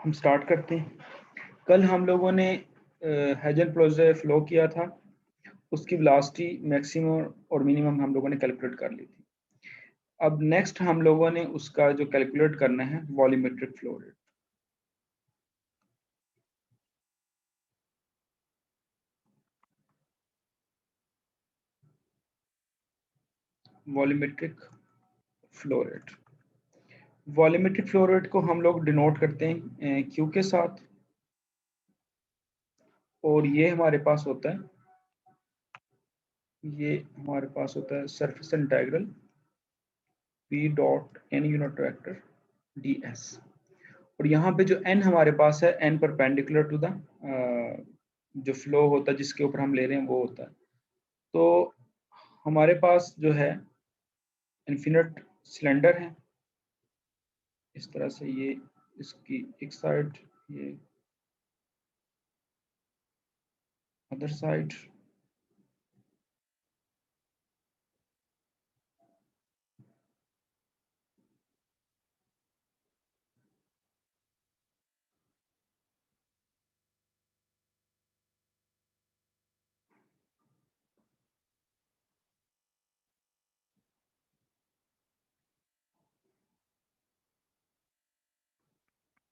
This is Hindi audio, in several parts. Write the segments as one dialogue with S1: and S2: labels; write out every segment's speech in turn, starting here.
S1: हम स्टार्ट करते हैं। कल हम लोगों ने हेजल फ्लो किया था, उसकी वेलोसिटी मैक्सिमम और मिनिमम हम लोगों ने कैलकुलेट कर ली थी। अब नेक्स्ट हम लोगों ने उसका जो कैलकुलेट करना है volumetric flow rate. Volumetric flow rate, volumetric flow rate को हम लोग डिनोट करते हैं क्यू के साथ, और ये हमारे पास होता है, ये हमारे पास होता है surface integral P dot N unit vector D S. और यहाँ पे जो n हमारे पास है, n परपेंडिकुलर टू द जो फ्लो होता है जिसके ऊपर हम ले रहे हैं वो होता है। तो हमारे पास जो है इन्फिनिट सिलेंडर है, इस तरह से ये इसकी एक साइड, ये अदर साइड।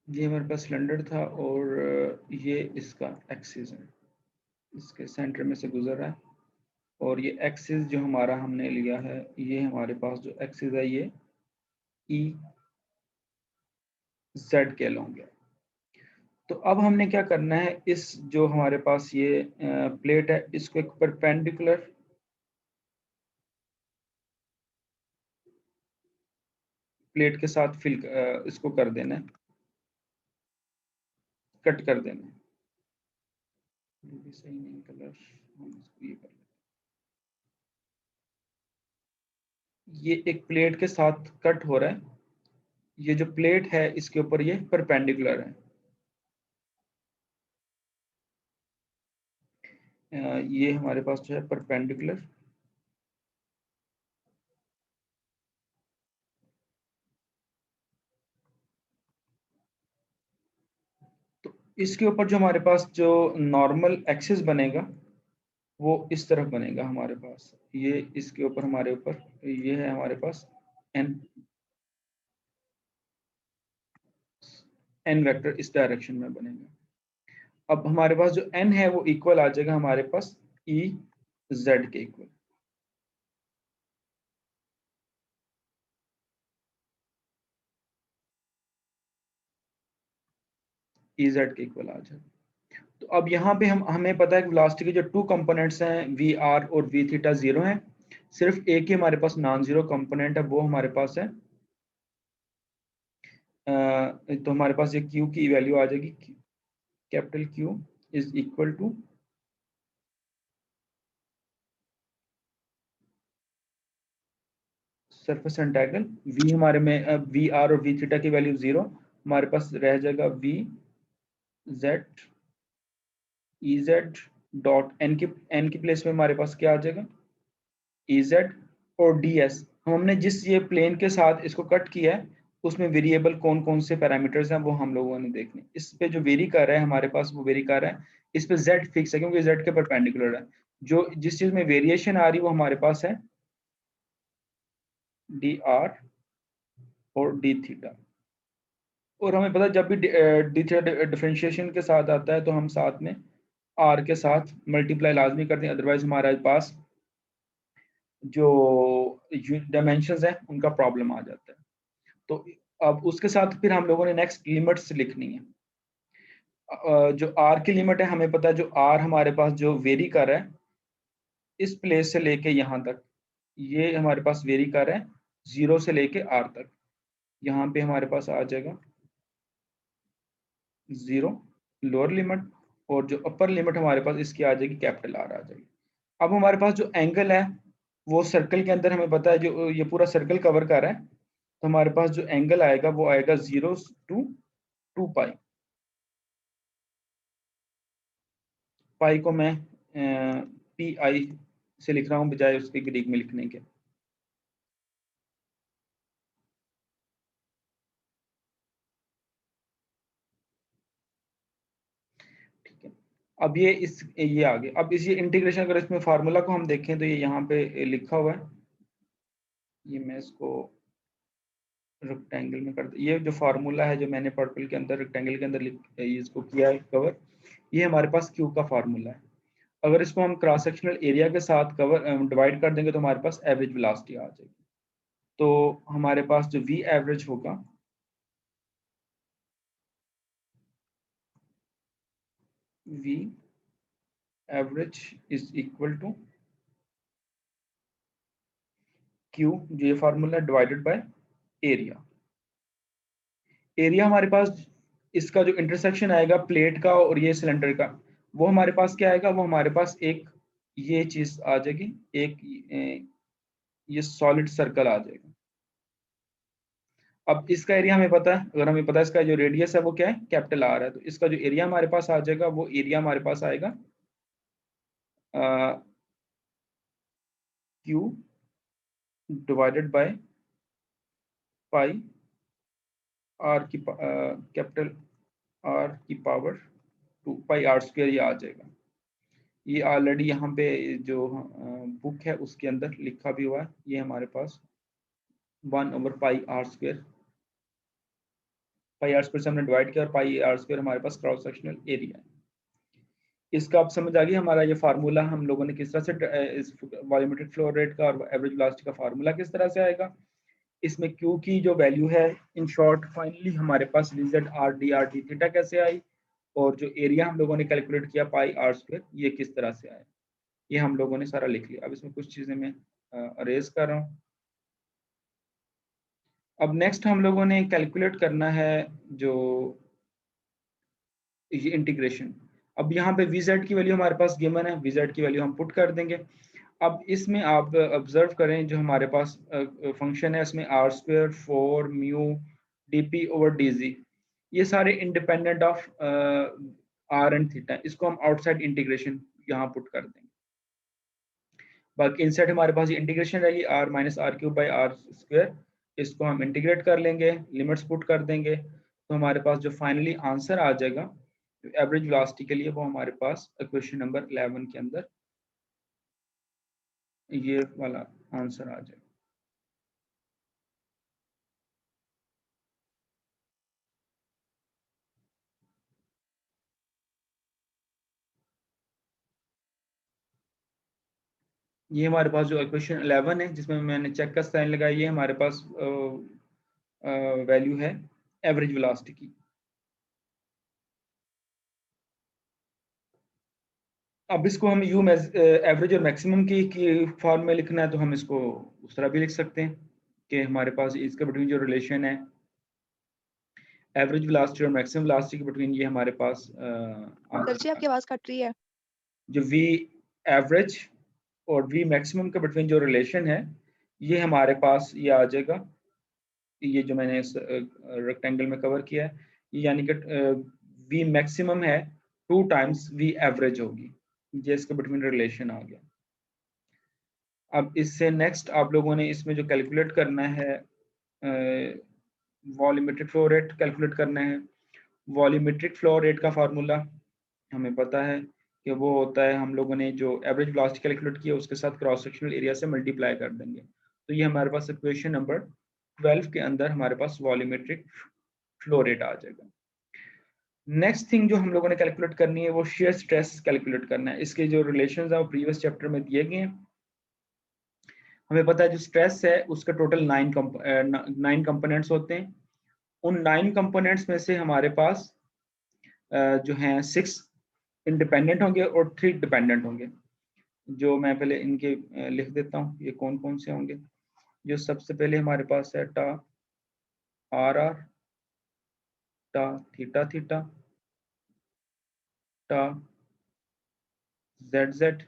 S1: ये हमारे पास सिलेंडर था और ये इसका एक्सिस है, इसके सेंटर में से गुजर रहा है। और ये एक्सिस जो हमारा हमने लिया है, ये हमारे पास जो एक्सिस है ये ई जेड के लॉन्ग है। तो अब हमने क्या करना है, इस जो हमारे पास ये प्लेट है, इसको एक परपेंडिकुलर प्लेट के साथ इसको कर देना है, कट कर देना है। ये भी सही नहीं कलर, हम इसको ये कर लेते हैं। ये एक प्लेट के साथ कट हो रहा है, ये जो प्लेट है इसके ऊपर ये परपेंडिकुलर है। ये हमारे पास जो है परपेंडिकुलर, तो इसके ऊपर जो हमारे पास जो नॉर्मल एक्सिस बनेगा वो इस तरफ बनेगा हमारे पास। ये इसके ऊपर हमारे ऊपर ये है हमारे पास एन एन वेक्टर इस डायरेक्शन में बनेगा। अब हमारे पास जो एन है वो इक्वल आ जाएगा हमारे पास ई जेड के इक्वल। ई जेड के इक्वल आ जाएगा। तो अब यहाँ पे हम हमें पता है कि वेलोसिटी के जो टू कंपोनेंट्स हैं वी आर और वी थीटा जीरो हैं, सिर्फ एक ही हमारे पास नॉन जीरो कंपोनेंट है, वो हमारे पास है तो हमारे पास ये क्यू की वैल्यू आ जाएगी, capital Q is equal to surface integral V, हमारे में वी आर और वी थीटा की वैल्यू जीरो, हमारे पास रह जाएगा V Z E Z dot N की प्लेस में हमारे पास क्या आ जाएगा ई जेड और डी एस। हमने जिस ये प्लेन के साथ इसको कट किया है उसमें वेरिएबल कौन कौन से पैरामीटर्स हैं वो हम लोगों ने देखने। इस पे जो वेरी कर रहा है हमारे पास वो वेरी कर रहा है, इस पे जेड फिक्स है क्योंकि जेड के परपेंडिकुलर है। जो जिस चीज में वेरिएशन आ रही है वो हमारे पास है डी आर और डी थीटा। और हमें पता है जब भी डी थीटा डिफरेंशिएशन के साथ आता है तो हम साथ में आर के साथ मल्टीप्लाई लाजमी करते हैं, अदरवाइज हमारे पास जो डायमेंशंस हैं उनका प्रॉब्लम आ जाता है। तो अब उसके साथ फिर हम लोगों ने नेक्स्ट लिमिट्स लिखनी है। जो आर की लिमिट है, हमें पता है जो आर हमारे पास जो वेरी कर रहा है इस प्लेस से लेके यहाँ तक, ये हमारे पास वेरी कर रहा है जीरो से लेके आर तक। यहाँ पे हमारे पास आ जाएगा जीरो लोअर लिमिट, और जो अपर लिमिट हमारे पास इसकी आ जाएगी कैपिटल आर आ जाएगी। अब हमारे पास जो एंगल है वो सर्कल के अंदर हमें पता है जो ये पूरा सर्कल कवर कर रहा है, तो हमारे पास जो एंगल आएगा वो आएगा 0 टू 2 पाई। पाई को मैं पी आई से लिख रहा हूँ बजाय उसके ग्रीक में लिखने के। अब ये आगे, अब इस ये इंटीग्रेशन, अगर इसमें फार्मूला को हम देखें तो ये यहाँ पे लिखा हुआ है, ये मैं इसको रेक्टेंगल में कर, ये जो फार्मूला है जो मैंने पर्पल के अंदर रेक्टेंगल के अंदर इसको किया है कवर, ये हमारे पास क्यू का फार्मूला है। अगर इसको हम क्रॉस सेक्शनल एरिया के साथ कवर डिवाइड कर देंगे तो हमारे पास एवरेज वेलोसिटी आ जाएगी। तो हमारे पास जो वी एवरेज होगा, V average is equal to Q, जो ये formula divided by area. Area हमारे पास इसका जो इंटरसेक्शन आएगा प्लेट का और ये सिलेंडर का, वो हमारे पास क्या आएगा, वो हमारे पास एक ये चीज आ जाएगी, एक ये सॉलिड सर्कल आ जाएगा। अब इसका एरिया हमें पता है, अगर हमें पता है इसका जो रेडियस है वो क्या है, कैपिटल आर है, तो इसका जो एरिया हमारे पास आ जाएगा वो एरिया हमारे पास आएगा Q divided by pi R की कैपिटल आर की पावर 2 पाई आर स्क्वायर, ये आ जाएगा। ये ऑलरेडी यहाँ पे जो बुक है उसके अंदर लिखा भी हुआ है, ये हमारे पास 1/पाई r square, pi are square से हमने डिवाइड किया और पाई आर स्क्वायर हमारे पास क्रॉस सेक्शनल एरिया है। इसका आप समझ आ गई, हमारा ये फार्मूला हम लोगों ने किस तरह से इस वॉल्यूमेट्रिक फ्लो रेट का और एवरेज वेलोसिटी का फार्मूला किस तरह से आएगा। इसमें Q की जो वैल्यू है, इन शॉर्ट फाइनली हमारे पास रिजल्ट आर डी थीटा कैसे आई, और जो एरिया हम लोगों ने कैलकुलेट किया पाई आर स्क्वायर, ये किस तरह से आया, ये हम लोगों ने सारा लिख लिया। अब इसमें कुछ चीजें मैं अरेज कर रहा हूँ। अब नेक्स्ट हम लोगों ने कैलकुलेट करना है जो ये इंटीग्रेशन। अब यहाँ पे vz की वैल्यू हमारे पास गिवन है, vz की वैल्यू हम पुट कर देंगे। अब इसमें आप ऑब्जर्व करें, जो हमारे पास फंक्शन है इसमें R square 4 mu D over D G, ये सारे independent of R and theta, इसको हम आउटसाइड इंटीग्रेशन यहाँ पुट कर देंगे। बाकी इनसाइड हमारे पास ये इंटीग्रेशन रहेगी R minus R cube by R square, इसको हम इंटीग्रेट कर लेंगे, लिमिट्स पुट कर देंगे, तो हमारे पास जो फाइनली आंसर आ जाएगा एवरेज वेलोसिटी के लिए, वो हमारे पास क्वेश्चन नंबर 11 के अंदर ये वाला आंसर आ जाएगा। ये हमारे पास जो क्वेश्चन 11 है जिसमें मैंने चेक का साइन लगाया, ये हमारे पास वैल्यू है एवरेज वेलोसिटी की। अब इसको हम यू एवरेज और मैक्सिमम की फॉर्म में लिखना है तो हम इसको उस तरह भी लिख सकते हैं कि हमारे पास इसके बिटवीन जो रिलेशन है एवरेज वेलोसिटी और मैक्सिमम वेलोसिटी के बिटवीन, ये हमारे पास
S2: सर जी आपकी आवाज कट रही है।
S1: जो वी एवरेज और वी मैक्सिमम के बिटवीन जो रिलेशन है, ये हमारे पास ये आ जाएगा, ये जो मैंने इस रेक्टेंगल में कवर किया है, यानी कि वी मैक्सिमम है 2 टाइम्स वी एवरेज होगी, ये इसके बिटवीन रिलेशन आ गया। अब इससे नेक्स्ट आप लोगों ने इसमें जो कैलकुलेट करना है, वॉल्यूमेट्रिक फ्लो रेट कैलकुलेट करना है। वॉल्यूमेट्रिक फ्लो रेट का फार्मूला हमें पता है कि वो होता है, हम लोगों ने जो एवरेज वेलोसिटी कैलकुलेट किया उसके साथ क्रॉस सेक्शनल एरिया से मल्टीप्लाई कर देंगे, तो ये हमारे पास इक्वेशन नंबर 12 के अंदर हमारे पास वॉल्यूमेट्रिक फ्लो रेट आ जाएगा। नेक्स्ट थिंग जो हम लोगों ने कैलकुलेट करनी है वो शेयर स्ट्रेस कैलकुलेट करना है। इसके जो रिलेशंस है वो प्रीवियस चैप्टर में दिए गए हैं। हमें पता है जो स्ट्रेस है उसके टोटल 9 कंपोनेंट्स होते हैं। उन 9 कंपोनेंट्स में से हमारे पास जो हैं 6 इंडिपेंडेंट होंगे और 3 डिपेंडेंट होंगे। जो मैं पहले इनके लिख देता हूँ, ये कौन कौन से होंगे। जो सबसे पहले हमारे पास है टा आर आर, टा थीटा थीटा, टा जेड जेड,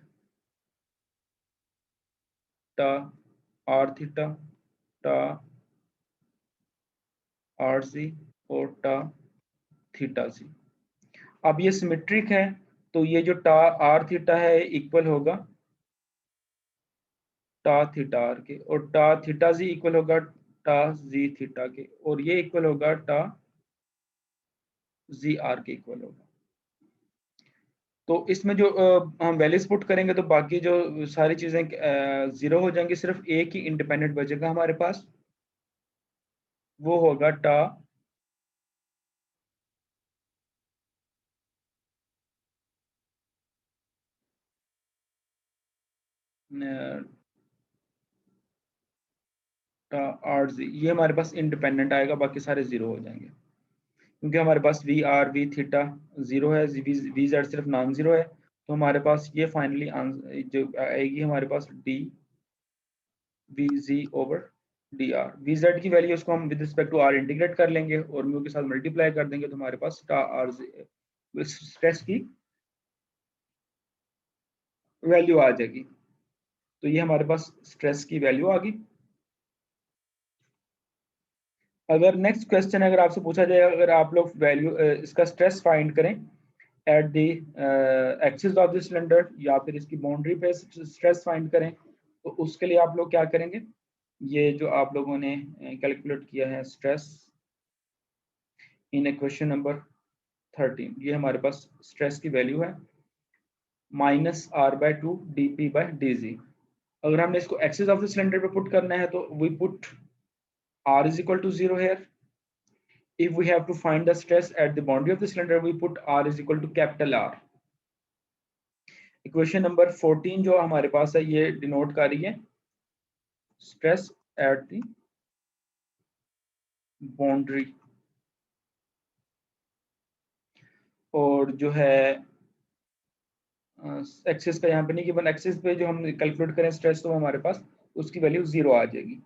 S1: टा आर थीटा, टा आर सी और टा थीटा सी। अब ये सिमेट्रिक है, तो ये जो टा आर थीटा है इक्वल होगा टा थीटा आर के, और टा थीटा जी इक्वल होगा टा जी थीटा के, और ये इक्वल होगा टा जी आर के इक्वल होगा। तो इसमें जो हम वैल्यूज पुट करेंगे तो बाकी जो सारी चीजें 0 हो जाएंगी, सिर्फ एक ही इंडिपेंडेंट बचेगा हमारे पास, वो होगा टा आर जी। ये हमारे पास इंडिपेंडेंट आएगा, बाकी सारे 0 हो जाएंगे, क्योंकि हमारे पास वी आर वी थीटा 0 है, वी जेड सिर्फ नॉन 0 है। तो हमारे पास ये फाइनली जो आएगी हमारे पास d v g over d r. V z की वैल्यूज को हम with respect to r integrate कर लेंगे और म्यू के साथ मल्टीप्लाई कर देंगे, तो हमारे पास टा आर स्ट्रेस की वैल्यू आ जाएगी। तो ये हमारे पास स्ट्रेस की वैल्यू आ गई। अगर नेक्स्ट क्वेश्चन अगर आपसे पूछा जाए, अगर आप लोग वैल्यू इसका स्ट्रेस फाइंड करें at the axis of the cylinder, या फिर इसकी बाउंड्री पे स्ट्रेस फाइंड करें, तो उसके लिए आप लोग क्या करेंगे, ये जो आप लोगों ने कैलकुलेट किया है स्ट्रेस इन इक्वेशन नंबर 13, ये हमारे पास स्ट्रेस की वैल्यू है -r/2 dp/dz। अगर हमने इसको एक्सिस ऑफ द सिलेंडर पे पुट करना है तो we put r is equal to 0 here. If we have to find the stress at the boundary of the cylinder, we put r is equal to capital R. Equation number 14 जो हमारे पास है, ये डिनोट कर रही है स्ट्रेस एट द बाउंड्री, और जो है एक्सिस पे यहाँ पे नहीं गिवन, एक्सिस पे जो हम कैलकुलेट करें स्ट्रेस, तो हमारे पास उसकी वैल्यू 0 आ जाएगी।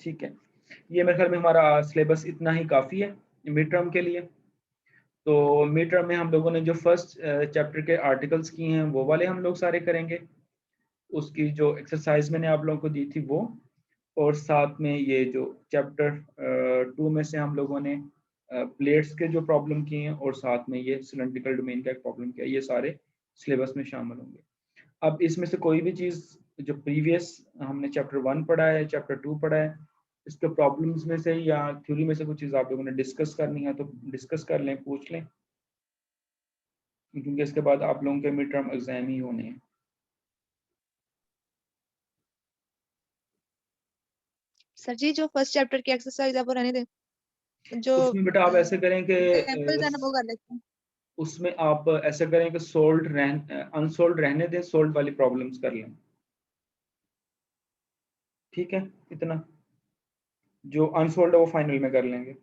S1: ठीक है, ये मेरे ख्याल में हमारा सिलेबस इतना ही काफ़ी है मिड टर्म के लिए। तो मिड टर्म में हम लोगों ने जो फर्स्ट चैप्टर के आर्टिकल्स किए हैं वो वाले हम लोग सारे करेंगे, उसकी जो एक्सरसाइज मैंने आप लोगों को दी थी वो, और साथ में ये जो चैप्टर 2 में से हम लोगों ने प्लेट्स के जो प्रॉब्लम किए हैं, और साथ में ये सिलेंड्रिकल डोमेन का एक प्रॉब्लम किया, ये सारे सिलेबस में शामिल होंगे। अब इसमें से कोई भी चीज़ जो प्रीवियस हमने चैप्टर 1 पढ़ा है, चैप्टर 2 पढ़ा है, इसके प्रॉब्लम्स में से या थ्योरी में से कुछ चीज़ आप लोगों ने डिस्कस करनी है तो डिस्कस कर लें, पूछ लें, क्योंकि इसके बाद आप लोगों के मिड टर्म एग्जाम ही होने हैं।
S2: सर जी, जो फर्स्ट चैप्टर की एक्सरसाइज है वो रहने दें, जो
S1: उसमें बेटा आप ऐसे करें कि
S2: एग्जांपल्स है ना वो कर लेते हैं।
S1: उसमें आप ऐसा करें कि अनसोल्ड रहने दें, सोल्ड वाली प्रॉब्लम्स कर लें। ठीक है, इतना जो अनसोल्ड है वो फाइनल में कर लेंगे।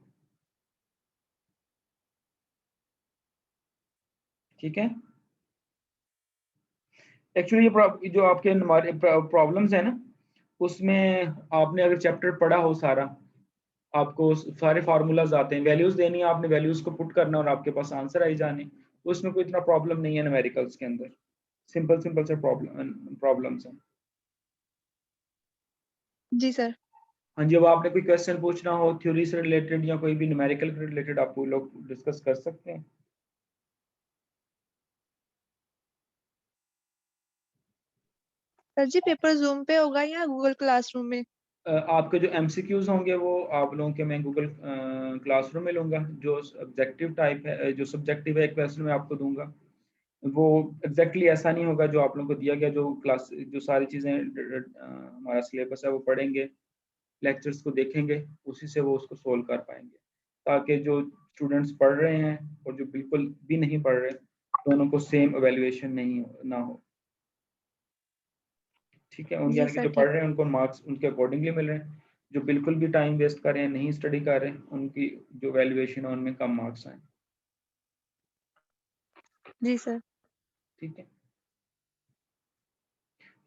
S1: ठीक है, एक्चुअली ये जो आपके हमारे प्रॉब्लम्स है ना, उसमें आपने अगर चैप्टर पढ़ा हो सारा, आपको सारे फार्मूलाज आते हैं, वैल्यूज देनी है आपने, वैल्यूज को पुट करना और आपके पास आंसर आई जाने, तो उसमें कोई इतना प्रॉब्लम नहीं है न्यूमेरिकल्स के अंदर, सिंपल सिंपल से प्रॉब्लम्स हैं।
S2: जी सर।
S1: हाँ जी, अब आपने कोई क्वेश्चन पूछना हो थ्योरी से रिलेटेड या कोई भी न्यूमेरिकल से रिलेटेड, आप लोग डिस्कस कर सकते हैं।
S2: सर जी, पेपर जूम पे होगा या गूगल क्लासरूम में?
S1: आपके जो एमसीक्यूज होंगे वो आप लोगों के मैं गूगल क्लासरूम में लूंगा। जो ऑब्जेक्टिव टाइप है, जो सब्जेक्टिव है क्वेश्चन मैं आपको दूंगा, वो एग्जैक्टली ऐसा नहीं होगा जो आप लोगों को दिया गया, जो क्लास जो सारी चीज़ें हमारा सिलेबस है वो पढ़ेंगे, लेक्चर्स को देखेंगे, उसी से वो उसको सोल्व कर पाएंगे, ताकि जो स्टूडेंट्स पढ़ रहे हैं और जो बिल्कुल भी नहीं पढ़ रहे, दोनों को सेम एवेल्युएशन नहीं ना हो। ठीक है, उन
S2: जी
S1: यानी कि
S2: सर,
S1: जो पढ़
S2: ठीक।
S1: रहे हैं उनको मार्क्स उनके अकॉर्डिंगली मिल रहे हैं, जो बिल्कुल भी टाइम वेस्ट कर रहे हैं, नहीं स्टडी कर रहे हैं, उनकी जो वैल्यूएशन है उनमें कम मार्क्स आए।
S2: जी सर।
S1: ठीक है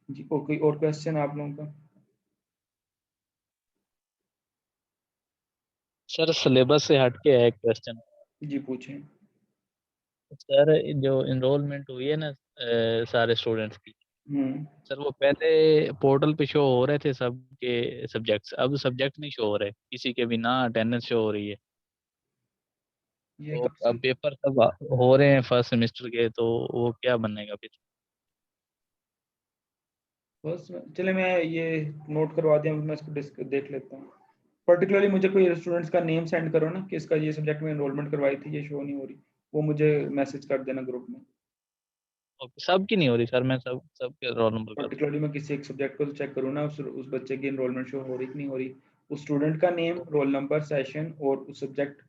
S1: जी, कोई और क्वेश्चन आप लोगों का?
S3: सर सिलेबस से हट के है एक क्वेश्चन।
S1: जी पूछें।
S3: सर जो इनरोलमेंट हुई है ना सारे स्टूडेंट्स की, सर वो पहले पोर्टल पे शो हो रहे थे सबके सब्जेक्ट्स, अब सब्जेक्ट नहीं शो हो रहे किसी के भी, ना अटेंडेंस शो हो रही है।
S1: ये
S3: तो
S1: कब से?
S3: अब पेपर सब हो रहे हैं फर्स्ट सेमेस्टर के, तो वो क्या बनेगा फिर?
S1: बस चले, मैं ये नोट करवा दिया, मैं इसको देख लेता हूँ। पर्टिकुलरली मुझे कोई स्टूडेंट्स का नेम सेंड करो ना कि इसका ये सब्जेक्ट में एनरोलमेंट करवाई थी, ये शो नहीं हो रही, वो मुझे मैसेज कर देना ग्रुप में।
S3: ओके, सबकी नहीं हो रही सर, मैं सबके रोल नंबर कर दूँ।
S1: पर्टिकुलरली मैं किसी एक सब्जेक्ट को तो चेक करूँ ना, उस बच्चे की एनरोलमेंट शो हो रही कि नहीं हो रही, उस स्टूडेंट का नेम, रोल नंबर, सेशन और उस सब्जेक्ट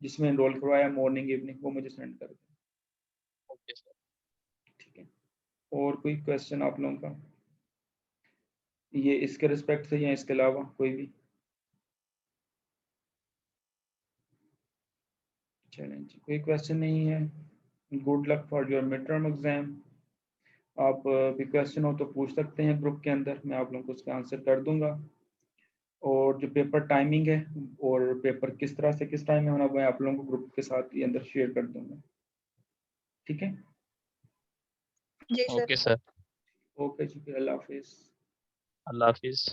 S1: जिसमें एनरोल करवाया मॉर्निंग इवनिंग, वो मुझे सेंड कर दें।
S3: Okay sir.
S1: ठीक है, और कोई क्वेश्चन आप लोगों का ये इसके रिस्पेक्ट से या इसके अलावा कोई भी? चलें जी, कोई क्वेश्चन नहीं है। Good luck for your mid term exam. आप भी क्वेश्चन हो तो पूछ सकते हैं ग्रुप के अंदर, मैं आप लोगों को उसका आंसर कर दूंगा। और जो पेपर टाइमिंग है और पेपर किस तरह से किस टाइम में होना, मैं आप लोगों को ग्रुप के साथ ही अंदर शेयर कर दूंगा। ठीक है,
S2: जी सर।
S3: Okay sir.
S1: ओके जी, अल्लाह हाफिज़।
S3: अल्लाह हाफिज़।